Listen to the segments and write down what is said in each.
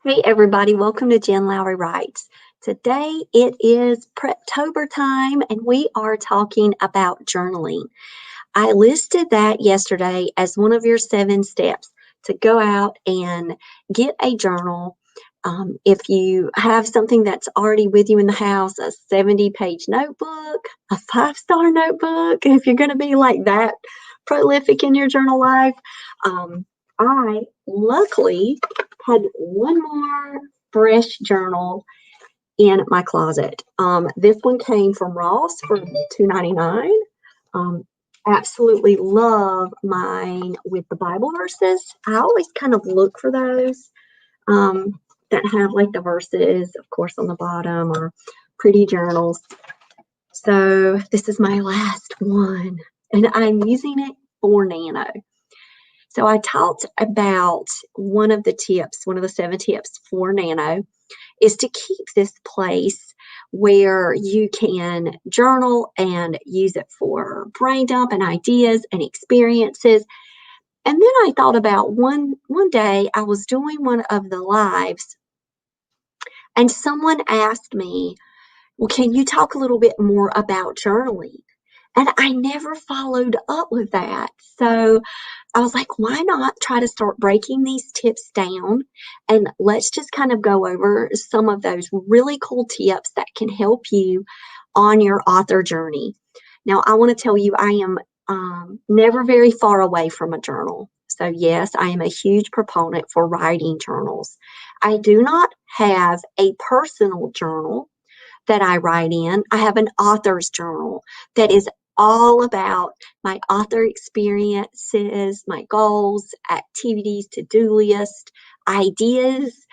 Hey everybody, welcome to Jen Lowry Writes. Today it is Preptober time and we are talking about journaling. I listed that yesterday as one of your 7 steps to go out and get a journal. If you have something that's already with you in the house, a 70-page notebook, a 5-star notebook, if you're going to be like that prolific in your journal life, I luckily had one more fresh journal in my closet. This one came from Ross for $2.99. Absolutely love mine with the Bible verses. I always kind of look for those that have like the verses, of course, on the bottom, or pretty journals. So this is my last one, and I'm using it for Nano. So I talked about one of the 7 tips for Nano is to keep this place where you can journal and use it for brain dump and ideas and experiences. And then I thought about one day I was doing one of the lives and someone asked me, well, can you talk a little bit more about journaling? And I never followed up with that. So I was like, why not try to start breaking these tips down? And let's just kind of go over some of those really cool tips that can help you on your author journey. Now, I want to tell you, I am never very far away from a journal. So yes, I am a huge proponent for writing journals. I do not have a personal journal that I write in. I have an author's journal that is all about my author experiences, my goals, activities, to-do list, ideas,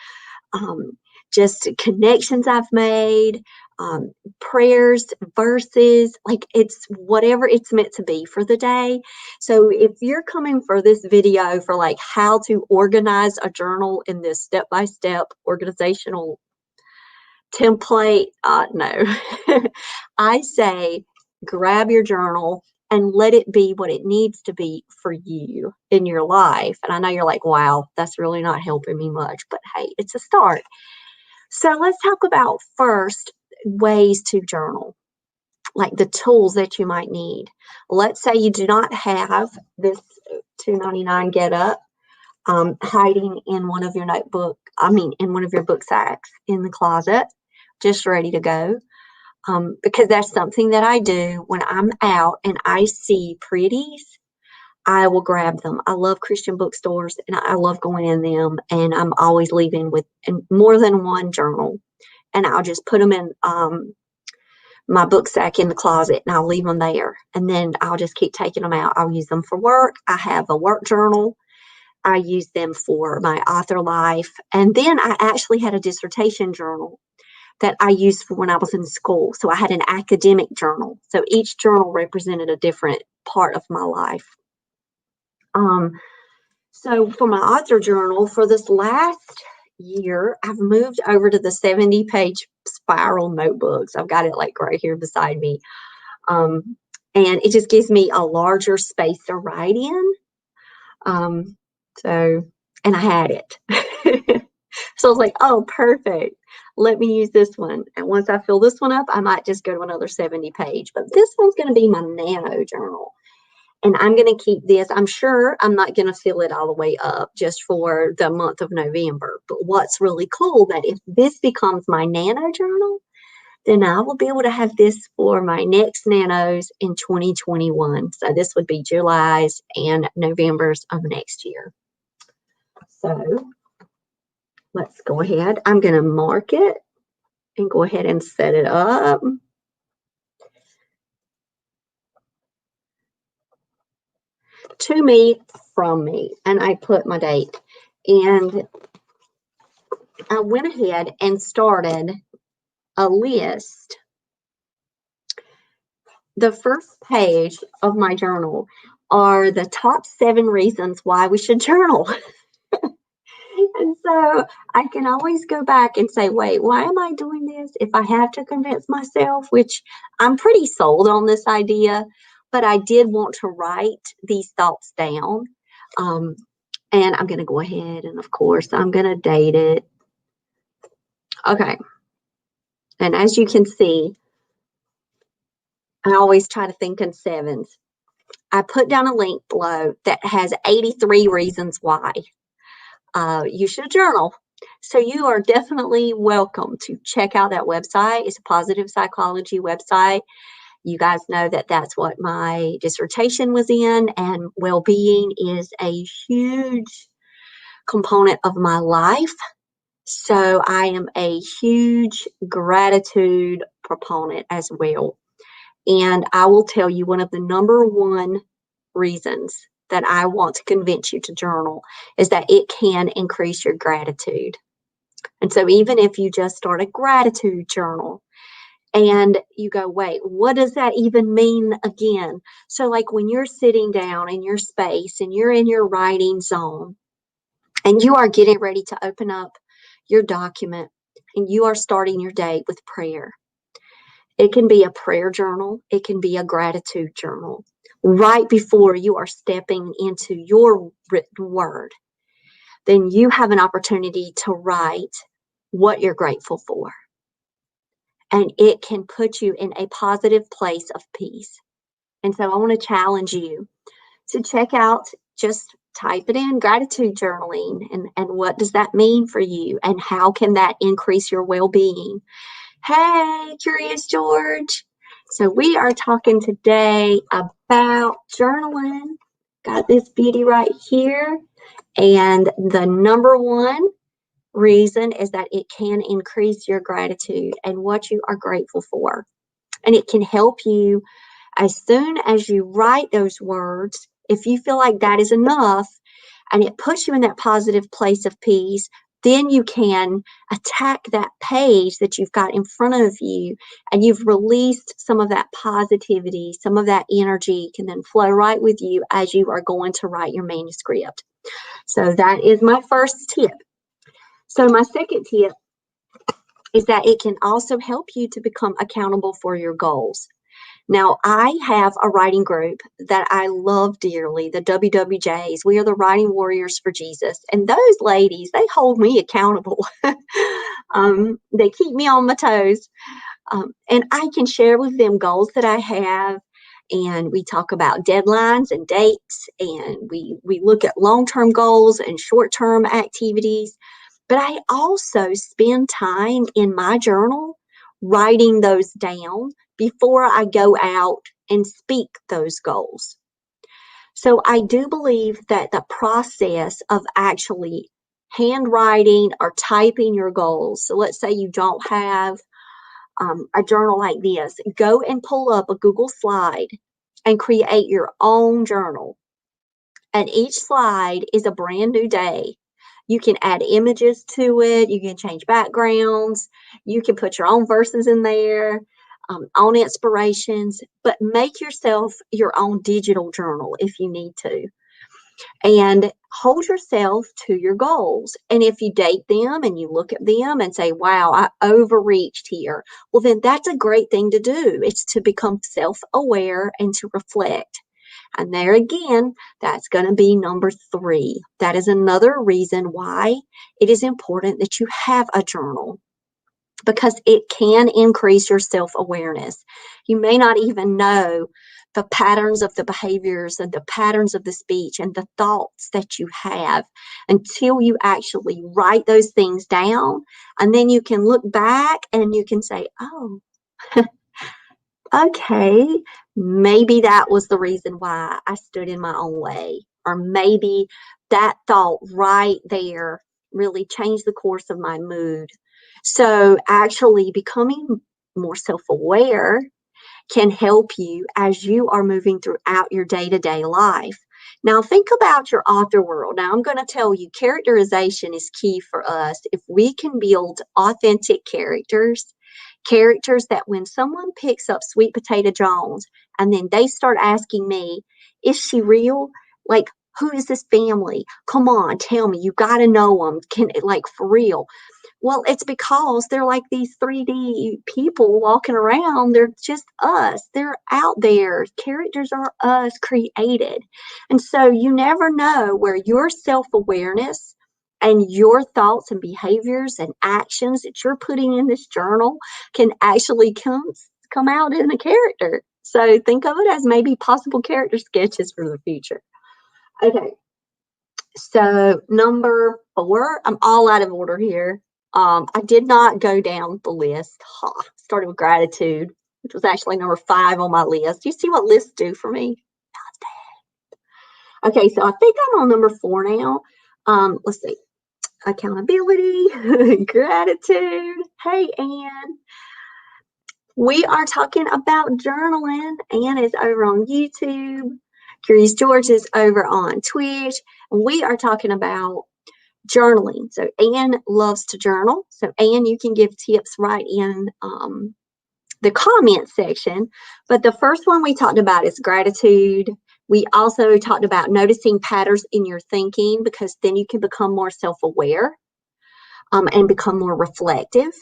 just connections I've made, prayers, verses, like it's whatever it's meant to be for the day. So if you're coming for this video for like how to organize a journal in this step-by-step organizational template, no. I say grab your journal and let it be what it needs to be for you in your life. And I know you're like, wow, that's really not helping me much, but hey, it's a start. So let's talk about first ways to journal, like the tools that you might need. Let's say you do not have this $2.99 Get Up hiding in one of your in one of your book sacks in the closet, just ready to go. Because that's something that I do when I'm out and I see pretties, I will grab them. I love Christian bookstores and I love going in them, and I'm always leaving with more than one journal, and I'll just put them in my book sack in the closet and I'll leave them there, and then I'll just keep taking them out. I'll use them for work. I have a work journal. I use them for my author life. And then I actually had a dissertation journal that I used for when I was in school. So I had an academic journal. So each journal represented a different part of my life. So for my author journal, for this last year, I've moved over to the 70-page spiral notebooks. I've got it like right here beside me. And it just gives me a larger space to write in. And I had it. So I was like, oh, perfect. Let me use this one. And once I fill this one up, I might just go to another 70-page. But this one's going to be my nano journal. And I'm going to keep this. I'm sure I'm not going to fill it all the way up just for the month of November. But what's really cool, that if this becomes my nano journal, then I will be able to have this for my next nanos in 2021. So this would be July's and November's of next year. So let's go ahead. I'm going to mark it and go ahead and set it up. To me, from me, and I put my date. And I went ahead and started a list. The first page of my journal are the top 7 reasons why we should journal. And so I can always go back and say, wait, why am I doing this? If I have to convince myself, which I'm pretty sold on this idea, but I did want to write these thoughts down. And I'm going to go ahead and, of course, I'm going to date it. Okay. And as you can see, I always try to think in sevens. I put down a link below that has 83 reasons why you should journal. So you are definitely welcome to check out that website. It's a positive psychology website. You guys know that that's what my dissertation was in, and well-being is a huge component of my life. So I am a huge gratitude proponent as well. And I will tell you one of the number one reasons that I want to convince you to journal is that it can increase your gratitude. And so even if you just start a gratitude journal and you go, wait, what does that even mean again? So like when you're sitting down in your space and you're in your writing zone and you are getting ready to open up your document and you are starting your day with prayer. It can be a prayer journal. It can be a gratitude journal. Right before you are stepping into your written word, then you have an opportunity to write what you're grateful for. And it can put you in a positive place of peace. And so I want to challenge you to check out, just type it in, gratitude journaling, and what does that mean for you? And how can that increase your well-being? Hey, Curious George. So we are talking today about journaling. Got this beauty right here. And the number one reason is that it can increase your gratitude and what you are grateful for. And it can help you as soon as you write those words, if you feel like that is enough and it puts you in that positive place of peace, then you can attack that page that you've got in front of you and you've released some of that positivity, some of that energy can then flow right with you as you are going to write your manuscript. So that is my first tip. So my second tip is that it can also help you to become accountable for your goals. Now, I have a writing group that I love dearly, the WWJs. We are the Writing Warriors for Jesus. And those ladies, they hold me accountable. They keep me on my toes. And I can share with them goals that I have. And we talk about deadlines and dates. And we look at long-term goals and short-term activities. But I also spend time in my journal writing those down before I go out and speak those goals. So I do believe that the process of actually handwriting or typing your goals, so let's say you don't have a journal like this, go and pull up a Google slide and create your own journal. And each slide is a brand new day. You can add images to it. You can change backgrounds. You can put your own verses in there, own inspirations, but make yourself your own digital journal if you need to. And hold yourself to your goals. And if you date them and you look at them and say, wow, I overreached here, well, then that's a great thing to do. It's to become self-aware and to reflect. And there again, that's going to be number 3. That is another reason why it is important that you have a journal, because it can increase your self-awareness. You may not even know the patterns of the behaviors and the patterns of the speech and the thoughts that you have until you actually write those things down. And then you can look back and you can say, oh, okay, maybe that was the reason why I stood in my own way. Or maybe that thought right there really changed the course of my mood. So actually becoming more self-aware can help you as you are moving throughout your day-to-day life. Now think about your author world. Now I'm going to tell you, characterization is key for us. If we can build authentic characters that when someone picks up Sweet Potato Jones and then they start asking me, is she real? Like, who is this family? Come on, tell me. You got to know them. Like, for real. Well, it's because they're like these 3D people walking around. They're just us. They're out there. Characters are us created. And so you never know where your self-awareness And your thoughts and behaviors and actions that you're putting in this journal can actually come out in a character. So think of it as maybe possible character sketches for the future. Okay, so number 4, I'm all out of order here. I did not go down the list. Started with gratitude, which was actually number 5 on my list. You see what lists do for me? Okay, so I think I'm on number 4 now. Let's see. Accountability, gratitude. Hey, Anne. We are talking about journaling. Anne is over on YouTube. Curious George is over on Twitch. We are talking about journaling. So Anne loves to journal. So Anne, you can give tips right in the comment section. But the first one we talked about is gratitude. We also talked about noticing patterns in your thinking, because then you can become more self-aware and become more reflective.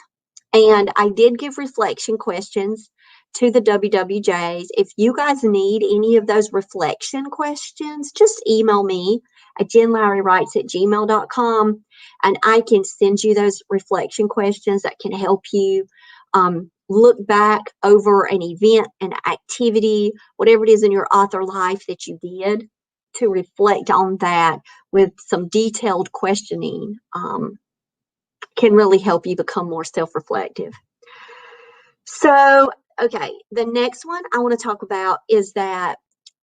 And I did give reflection questions to the WWJs. If you guys need any of those reflection questions, just email me at jenlowrywrites@gmail.com, and I can send you those reflection questions that can help you look back over an event, an activity, whatever it is in your author life that you did, to reflect on that with some detailed questioning. Can really help you become more self-reflective. So, okay, the next one I want to talk about is that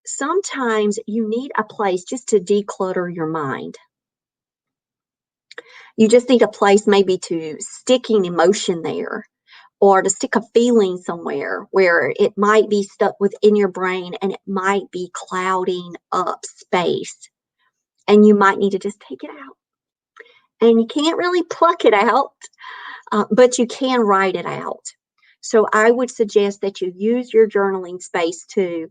sometimes you need a place just to declutter your mind. You just need a place maybe to stick an emotion there, or to stick a feeling somewhere where it might be stuck within your brain and it might be clouding up space. And you might need to just take it out. And you can't really pluck it out, but you can write it out. So I would suggest that you use your journaling space to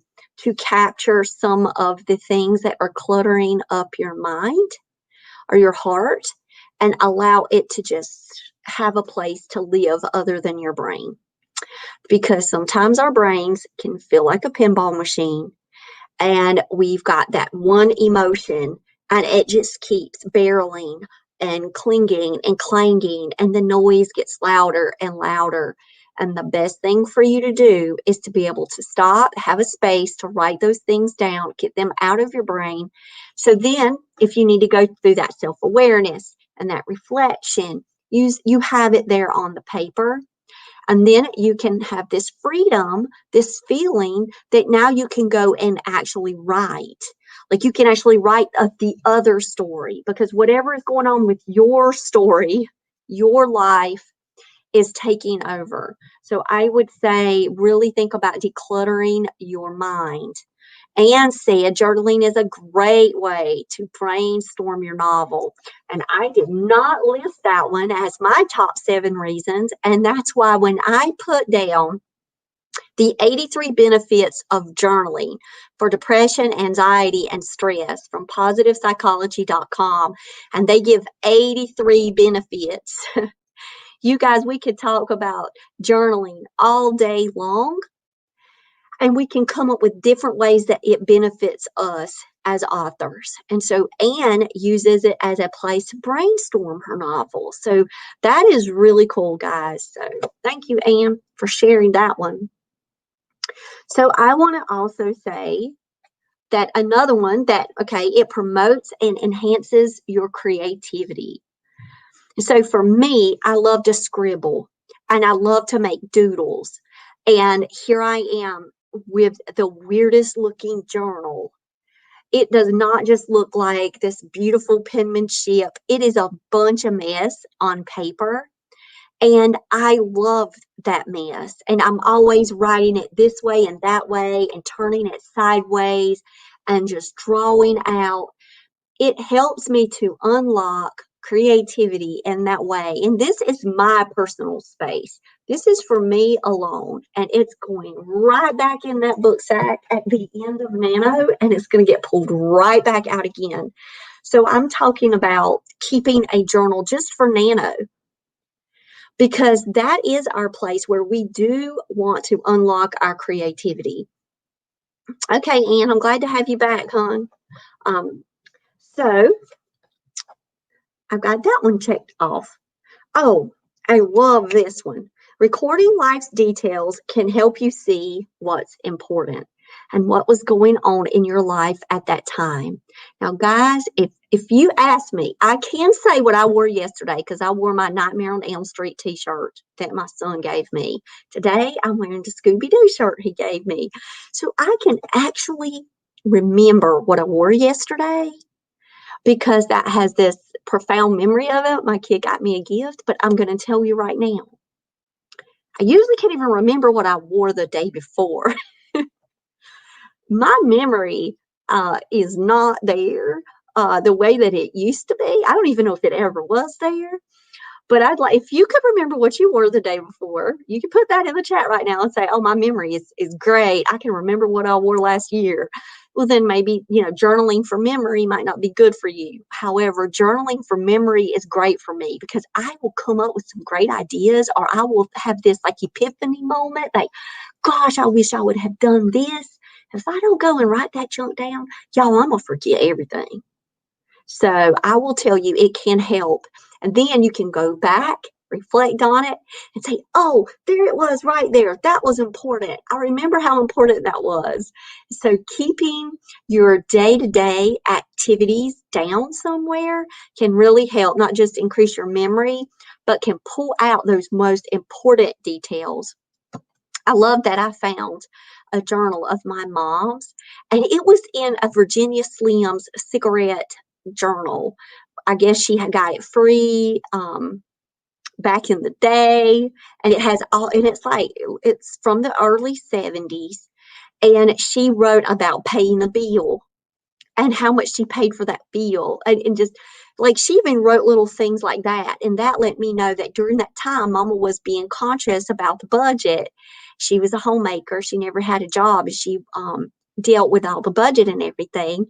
capture some of the things that are cluttering up your mind or your heart, and allow it to just have a place to live other than your brain. Because sometimes our brains can feel like a pinball machine, and we've got that one emotion and it just keeps barreling and clinging and clanging, and the noise gets louder and louder. And the best thing for you to do is to be able to stop, have a space to write those things down, get them out of your brain. So then if you need to go through that self-awareness and that reflection, you have it there on the paper. And then you can have this freedom, this feeling that now you can go and actually write. Like you can actually write the other story, because whatever is going on with your story, your life is taking over. So I would say really think about decluttering your mind. Anne said journaling is a great way to brainstorm your novel. And I did not list that one as my top 7 reasons. And that's why when I put down the 83 benefits of journaling for depression, anxiety, and stress from positivepsychology.com, and they give 83 benefits. You guys, we could talk about journaling all day long. And we can come up with different ways that it benefits us as authors. And so Anne uses it as a place to brainstorm her novel. So that is really cool, guys. So thank you, Anne, for sharing that one. So I want to also say that another one that, okay, it promotes and enhances your creativity. So for me, I love to scribble and I love to make doodles. And here I am with the weirdest looking journal. It does not just look like this beautiful penmanship. It is a bunch of mess on paper. And I love that mess. And I'm always writing it this way and that way and turning it sideways and just drawing out. It helps me to unlock creativity in that way. And this is my personal space. This is for me alone. And it's going right back in that book sack at the end of Nano, and it's going to get pulled right back out again. So I'm talking about keeping a journal just for Nano, because that is our place where we do want to unlock our creativity. Okay, Anne, I'm glad to have you back, hon. So I've got that one checked off. Oh, I love this one. Recording life's details can help you see what's important and what was going on in your life at that time. Now, guys, if you ask me, I can say what I wore yesterday because I wore my Nightmare on Elm Street t-shirt that my son gave me. Today, I'm wearing the Scooby-Doo shirt he gave me. So I can actually remember what I wore yesterday because that has this profound memory of it. My kid got me a gift, but I'm going to tell you right now, I usually can't even remember what I wore the day before. My memory is not there the way that it used to be. I don't even know if it ever was there. But I'd like, if you could remember what you wore the day before, you can put that in the chat right now and say, oh, my memory is great. I can remember what I wore last year. Well, then maybe, journaling for memory might not be good for you. However, journaling for memory is great for me because I will come up with some great ideas, or I will have this like epiphany moment, like, gosh, I wish I would have done this. If I don't go and write that junk down, y'all, I'm going to forget everything. So I will tell you, it can help. And then you can go back, reflect on it, and say, oh, there it was right there. That was important. I remember how important that was. So keeping your day-to-day activities down somewhere can really help, not just increase your memory, but can pull out those most important details. I love that I found a journal of my mom's, and it was in a Virginia Slims cigarette journal. I guess she had got it free back in the day, and it has all, and it's from the early 70s, and she wrote about paying a bill and how much she paid for that bill, and just like she even wrote little things like that, and that let me know that during that time Mama was being conscious about the budget. She was a homemaker. She never had a job. She dealt with all the budget and everything.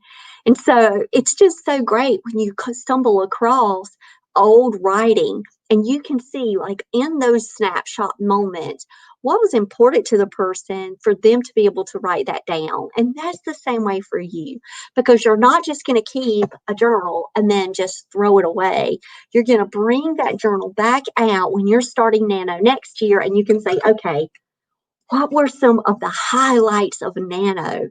And so it's just so great when you stumble across old writing and you can see, like, in those snapshot moments, what was important to the person for them to be able to write that down. And that's the same way for you, because you're not just going to keep a journal and then just throw it away. You're going to bring that journal back out when you're starting Nano next year, and you can say, okay, what were some of the highlights of Nano?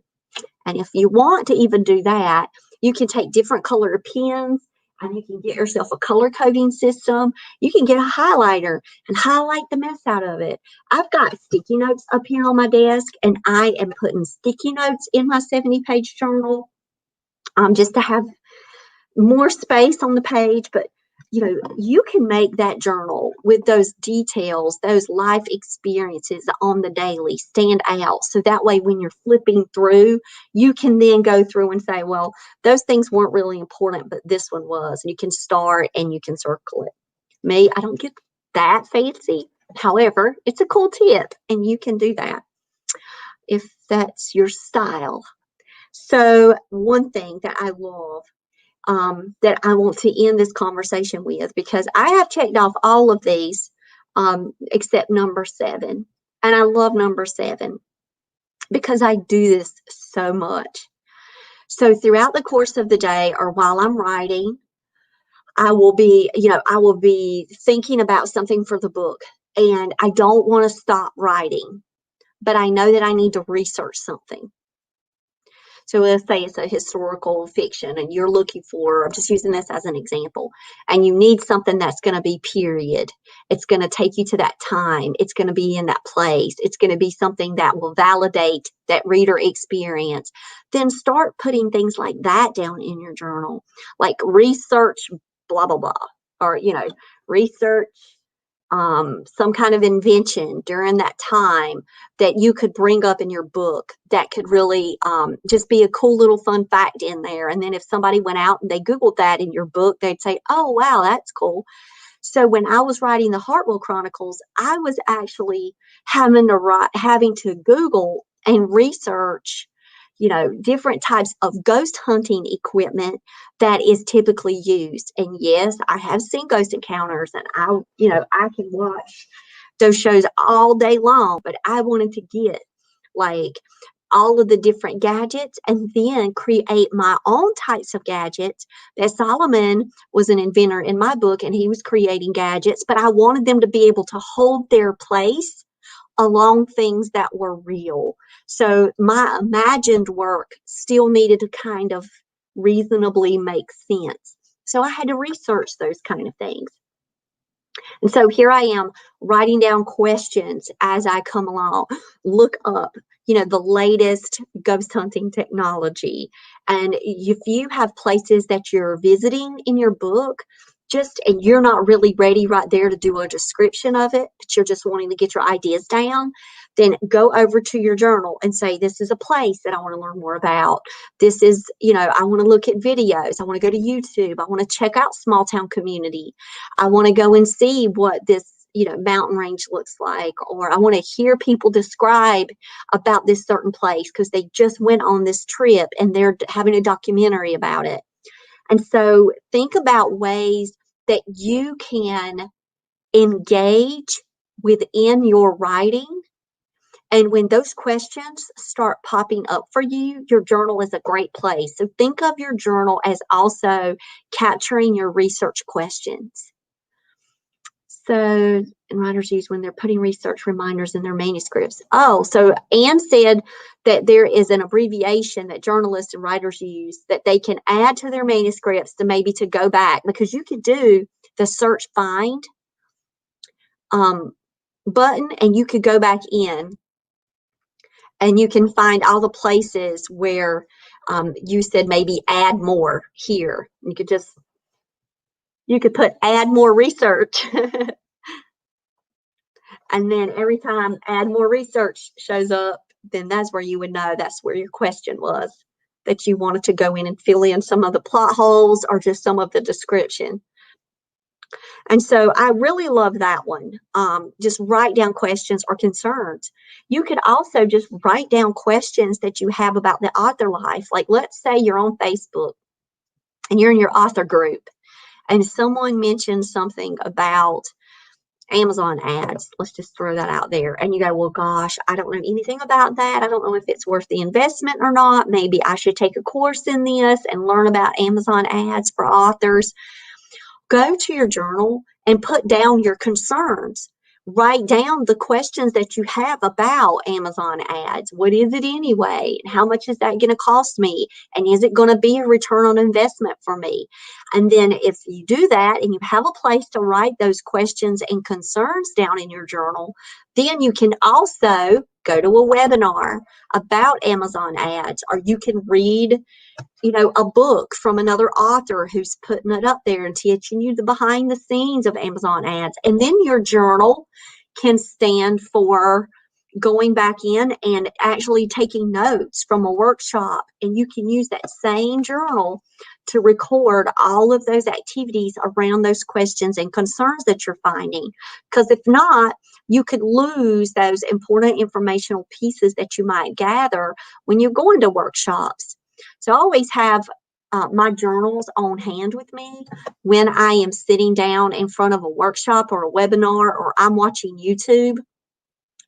And if you want to even do that, you can take different color pens and you can get yourself a color coding system. You can get a highlighter and highlight the mess out of it. I've got sticky notes up here on my desk, and I am putting sticky notes in my 70-page journal just to have more space on the page. But you can make that journal with those details, those life experiences on the daily stand out. So that way, when you're flipping through, you can then go through and say, well, those things weren't really important, but this one was. And you can start and you can circle it. Me, I don't get that fancy. However, it's a cool tip, and you can do that if that's your style. So one thing that I love that I want to end this conversation with, because I have checked off all of these except number 7. And I love number 7 because I do this so much. So throughout the course of the day, or while I'm writing, I will be thinking about something for the book, and I don't want to stop writing, but I know that I need to research something. So let's say it's a historical fiction and you're looking for, I'm just using this as an example, and you need something that's going to be period. It's going to take you to that time. It's going to be in that place. It's going to be something that will validate that reader experience. Then start putting things like that down in your journal, like research, blah, blah, blah, or, research some kind of invention during that time that you could bring up in your book that could really just be a cool little fun fact in there. And then if somebody went out and they Googled that in your book, they'd say, oh, wow, that's cool. So when I was writing the Hartwell Chronicles, I was actually having to Google and research different types of ghost hunting equipment that is typically used. And yes, I have seen ghost encounters, and I can watch those shows all day long, but I wanted to get like all of the different gadgets and then create my own types of gadgets. That Solomon was an inventor in my book, and he was creating gadgets, but I wanted them to be able to hold their place along things that were real. So my imagined work still needed to kind of reasonably make sense. So I had to research those kind of things. And so here I am writing down questions as I come along, look up, the latest ghost hunting technology. And if you have places that you're visiting in your book, and you're not really ready right there to do a description of it, but you're just wanting to get your ideas down, then go over to your journal and say, this is a place that I want to learn more about. This is, I want to look at videos. I want to go to YouTube. I want to check out small town community. I want to go and see what this, mountain range looks like, or I want to hear people describe about this certain place because they just went on this trip and they're having a documentary about it. And so think about ways that you can engage within your writing. And when those questions start popping up for you, your journal is a great place. So think of your journal as also capturing your research questions. So, and writers use when they're putting research reminders in their manuscripts. Oh, so Anne said that there is an abbreviation that journalists and writers use that they can add to their manuscripts to go back, because you could do the search find button and you could go back in and you can find all the places where you said maybe add more here. You could put add more research. And then every time add more research shows up, then that's where you would know that's where your question was, that you wanted to go in and fill in some of the plot holes or just some of the description. And so I really love that one. Just write down questions or concerns. You could also just write down questions that you have about the author life. Like, let's say you're on Facebook and you're in your author group and someone mentions something about Amazon ads. Let's just throw that out there. And you go, well, gosh, I don't know anything about that. I don't know if it's worth the investment or not. Maybe I should take a course in this and learn about Amazon ads for authors. Go to your journal and put down your concerns. Write down the questions that you have about Amazon ads. What is it anyway? And how much is that going to cost me? And is it going to be a return on investment for me? And then if you do that and you have a place to write those questions and concerns down in your journal, then you can also go to a webinar about Amazon ads, or you can read a book from another author who's putting it up there and teaching you the behind the scenes of Amazon ads. And then your journal can stand for going back in and actually taking notes from a workshop. And you can use that same journal to record all of those activities around those questions and concerns that you're finding. Because if not, you could lose those important informational pieces that you might gather when you're going to workshops. So I always have my journals on hand with me when I am sitting down in front of a workshop or a webinar, or I'm watching YouTube.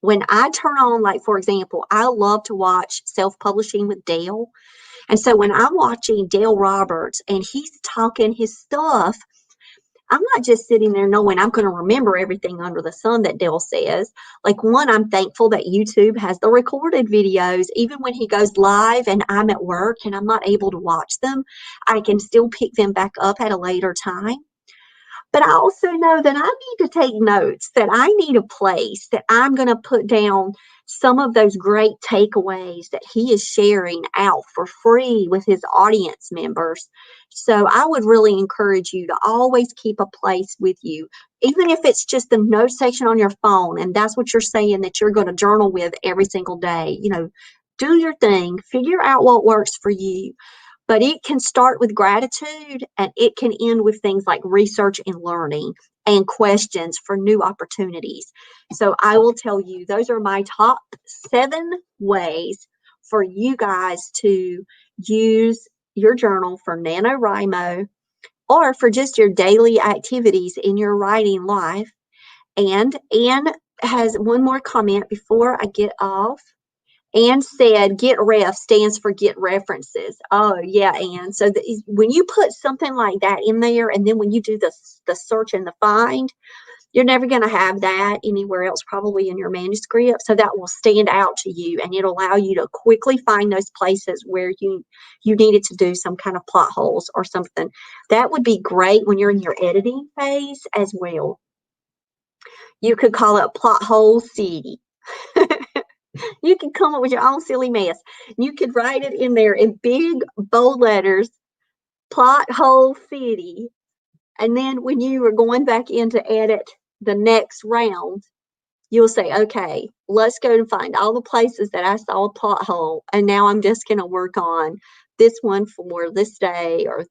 When I turn on, like, for example, I love to watch Self-Publishing with Dale. And so when I'm watching Dale Roberts and he's talking his stuff, I'm not just sitting there knowing I'm going to remember everything under the sun that Dale says. Like, one, I'm thankful that YouTube has the recorded videos. Even when he goes live and I'm at work and I'm not able to watch them, I can still pick them back up at a later time. But I also know that I need to take notes, that I need a place that I'm going to put down some of those great takeaways that he is sharing out for free with his audience members. So I would really encourage you to always keep a place with you, even if it's just the note section on your phone, and that's what you're saying that you're going to journal with every single day. Do your thing, figure out what works for you. But it can start with gratitude and it can end with things like research and learning and questions for new opportunities. So I will tell you, those are my top 7 ways for you guys to use your journal for NaNoWriMo or for just your daily activities in your writing life. And Anne has one more comment before I get off. Anne said, get ref stands for get references. Oh, yeah, Anne. So when you put something like that in there, and then when you do the search and the find, you're never going to have that anywhere else, probably in your manuscript. So that will stand out to you, and it'll allow you to quickly find those places where you needed to do some kind of plot holes or something. That would be great when you're in your editing phase as well. You could call it Plot Hole City. You can come up with your own silly mess. You could write it in there in big, bold letters, Plot Hole City. And then when you are going back in to edit the next round, you'll say, okay, let's go and find all the places that I saw a plot hole. And now I'm just going to work on this one for this day, or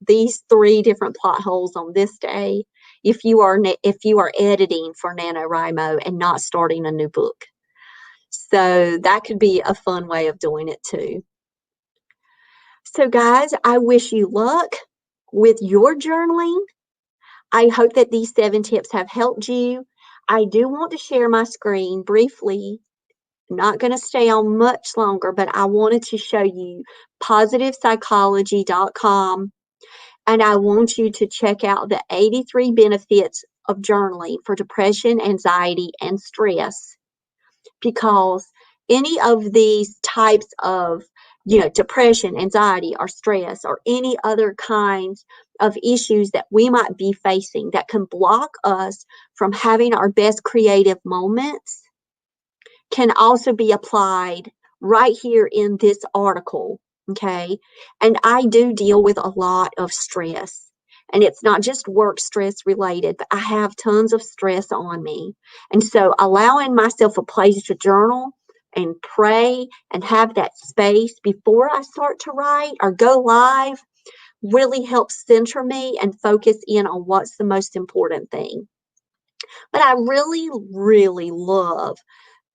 these 3 different plot holes on this day. If you are editing for NaNoWriMo and not starting a new book. So that could be a fun way of doing it too. So guys, I wish you luck with your journaling. I hope that these 7 tips have helped you. I do want to share my screen briefly. I'm not going to stay on much longer, but I wanted to show you positivepsychology.com, and I want you to check out the 83 benefits of journaling for depression, anxiety, and stress, because any of these types of depression, anxiety, or stress, or any other kinds of issues that we might be facing that can block us from having our best creative moments can also be applied right here in this article, okay? And I do deal with a lot of stress. And it's not just work stress related, but I have tons of stress on me. And so allowing myself a place to journal and pray and have that space before I start to write or go live really helps center me and focus in on what's the most important thing. But I really, really love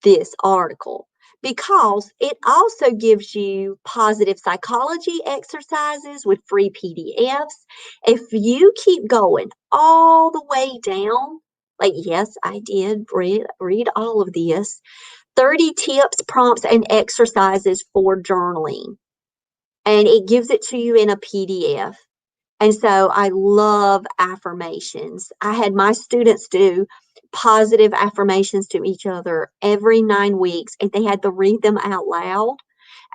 this article because it also gives you positive psychology exercises with free PDFs. If you keep going all the way down, like, yes, I did read all of this, 30 tips, prompts, and exercises for journaling. And it gives it to you in a PDF. And so I love affirmations. I had my students do positive affirmations to each other every 9 weeks, and they had to read them out loud,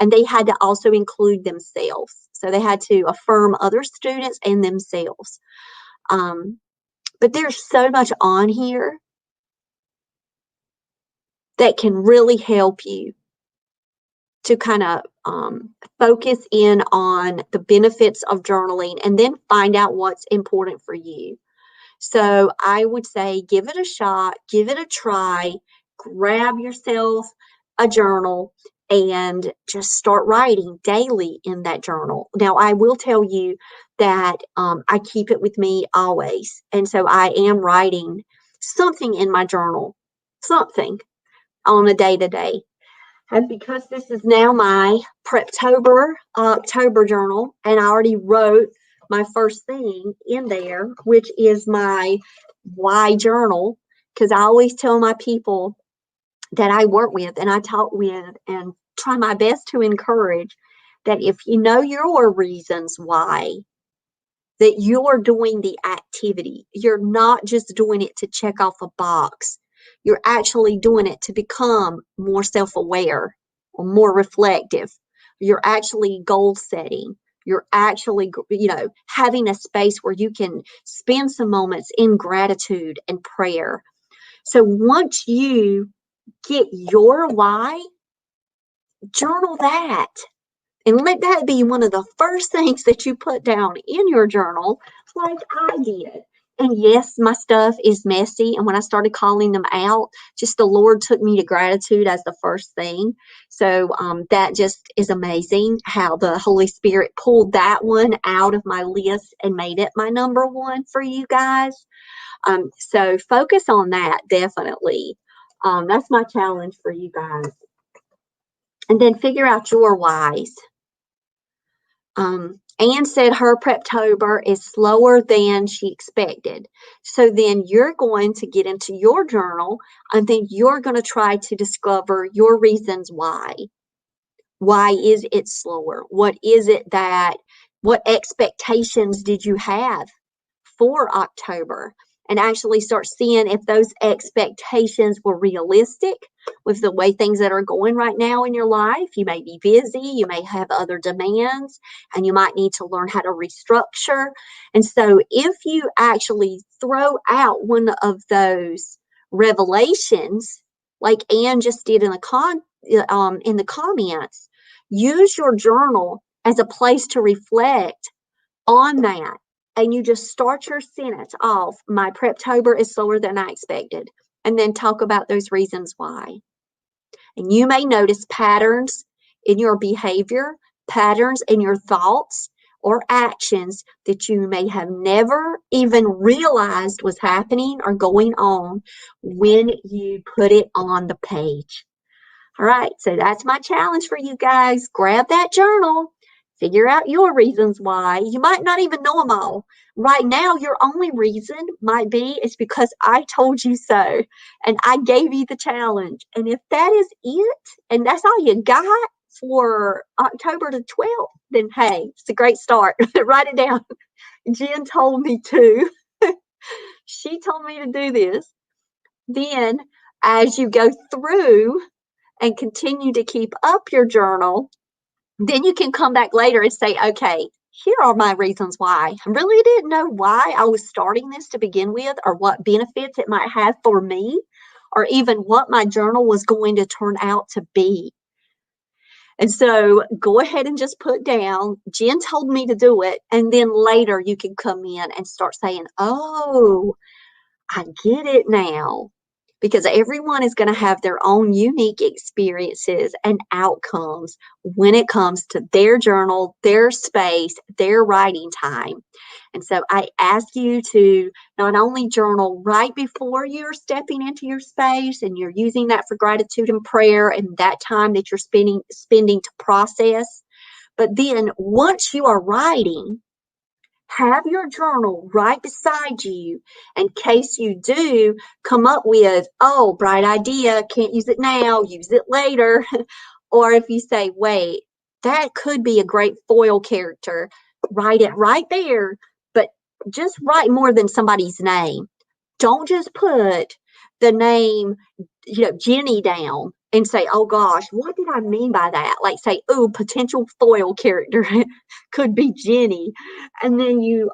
and they had to also include themselves. So they had to affirm other students and themselves. But there's so much on here that can really help you to kind of focus in on the benefits of journaling and then find out what's important for you. So I would say give it a shot, give it a try, grab yourself a journal and just start writing daily in that journal. Now, I will tell you that I keep it with me always. And so I am writing something in my journal, something on a day-to-day. And because this is now my Preptober October journal, and I already wrote my first thing in there, which is my why journal, because I always tell my people that I work with and I talk with and try my best to encourage that if you know your reasons why, that you're doing the activity. You're not just doing it to check off a box. You're actually doing it to become more self-aware or more reflective. You're actually goal setting. You're actually, having a space where you can spend some moments in gratitude and prayer. So once you get your why, journal that. And let that be one of the first things that you put down in your journal, like I did. And yes, my stuff is messy. And when I started calling them out, just the Lord took me to gratitude as the first thing. So that just is amazing how the Holy Spirit pulled that one out of my list and made it my number one for you guys. So focus on that, definitely. That's my challenge for you guys. And then figure out your whys. Anne said her Preptober is slower than she expected. So then you're going to get into your journal and then you're going to try to discover your reasons why. Why is it slower? What expectations did you have for October? And actually start seeing if those expectations were realistic with the way things that are going right now in your life. You may be busy, you may have other demands, and you might need to learn how to restructure. And so if you actually throw out one of those revelations, like Anne just did in the comments, use your journal as a place to reflect on that. And you just start your sentence off, my Preptober is slower than I expected. And then talk about those reasons why. And you may notice patterns in your behavior, patterns in your thoughts or actions that you may have never even realized was happening or going on when you put it on the page. All right, so that's my challenge for you guys. Grab that journal. Figure out your reasons why. You might not even know them all. Right now, your only reason might be is because I told you so and I gave you the challenge. And if that is it, and that's all you got for October the 12th, then hey, it's a great start. Write it down. Jen told me to. She told me to do this. Then, as you go through and continue to keep up your journal, then you can come back later and say, okay, here are my reasons why. I really didn't know why I was starting this to begin with, or what benefits it might have for me, or even what my journal was going to turn out to be. And so go ahead and just put down, Jen told me to do it. And then later you can come in and start saying, oh, I get it now. Because everyone is going to have their own unique experiences and outcomes when it comes to their journal, their space, their writing time. And so I ask you to not only journal right before you're stepping into your space and you're using that for gratitude and prayer and that time that you're spending to process, but then once you are writing, have your journal right beside you in case you do come up with, oh, bright idea, can't use it now, use it later. Or if you say, wait, that could be a great foil character, write it right there, but just write more than somebody's name. Don't just put the name, Jenny down and say, oh gosh, what did I mean by that? Like say, oh, potential foil character could be Jenny. And then you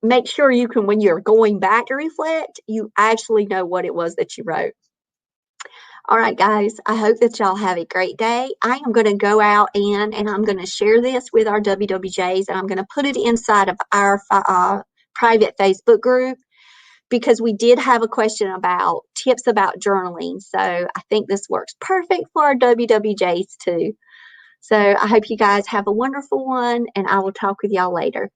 make sure you can, when you're going back to reflect, you actually know what it was that you wrote. All right, guys, I hope that y'all have a great day. I am going to go out and I'm going to share this with our WWJs, and I'm going to put it inside of our private Facebook group, because we did have a question about tips about journaling. So I think this works perfect for our WWJs too. So I hope you guys have a wonderful one, and I will talk with y'all later.